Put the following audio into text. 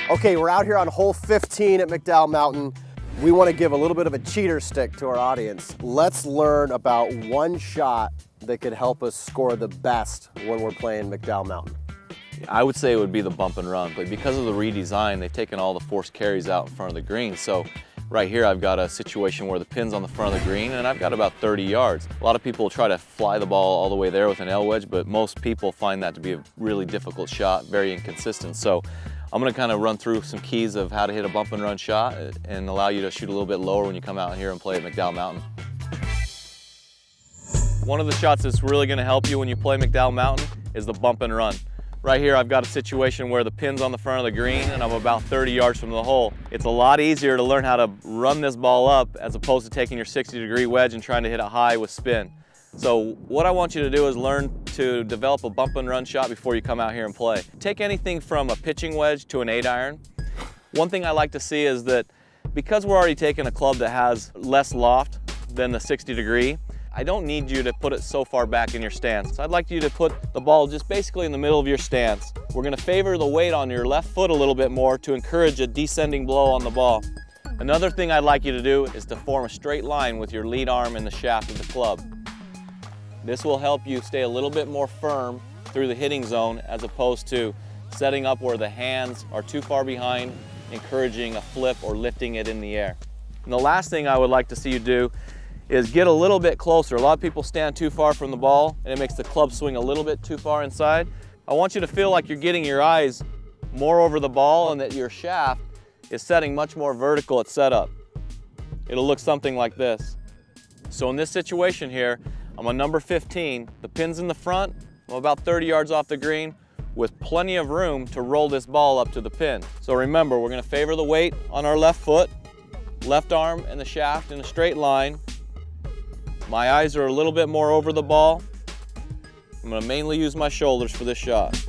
Okay, we're out here on hole 15 at McDowell Mountain. We want to give a little bit of a cheater stick to our audience. Let's learn about one shot that could help us score the best when we're playing McDowell Mountain. I would say it would be the bump and run, but because of the redesign, they've taken all the forced carries out in front of the green. So right here I've got a situation where the pin's on the front of the green and I've got about 30 yards. A lot of people try to fly the ball all the way there with an L wedge, but most people find that to be a really difficult shot, very inconsistent. So I'm going to kind of run through some keys of how to hit a bump and run shot and allow you to shoot a little bit lower when you come out here and play at McDowell Mountain. One of the shots that's really going to help you when you play McDowell Mountain is the bump and run. Right here I've got a situation where the pin's on the front of the green and I'm about 30 yards from the hole. It's a lot easier to learn how to run this ball up as opposed to taking your 60-degree wedge and trying to hit it high with spin. So what I want you to do is learn to develop a bump and run shot before you come out here and play. Take anything from a pitching wedge to an 8-iron. One thing I like to see is that because we're already taking a club that has less loft than the 60-degree, I don't need you to put it so far back in your stance. I'd like you to put the ball just basically in the middle of your stance. We're going to favor the weight on your left foot a little bit more to encourage a descending blow on the ball. Another thing I'd like you to do is to form a straight line with your lead arm and the shaft of the club. This will help you stay a little bit more firm through the hitting zone as opposed to setting up where the hands are too far behind, encouraging a flip or lifting it in the air. And the last thing I would like to see you do is get a little bit closer. A lot of people stand too far from the ball and it makes the club swing a little bit too far inside. I want you to feel like you're getting your eyes more over the ball and that your shaft is setting much more vertical at setup. It'll look something like this. So in this situation here, I'm on number 15. The pin's in the front. I'm about 30 yards off the green with plenty of room to roll this ball up to the pin. So remember, we're going to favor the weight on our left foot, left arm and the shaft in a straight line. My eyes are a little bit more over the ball. I'm going to mainly use my shoulders for this shot.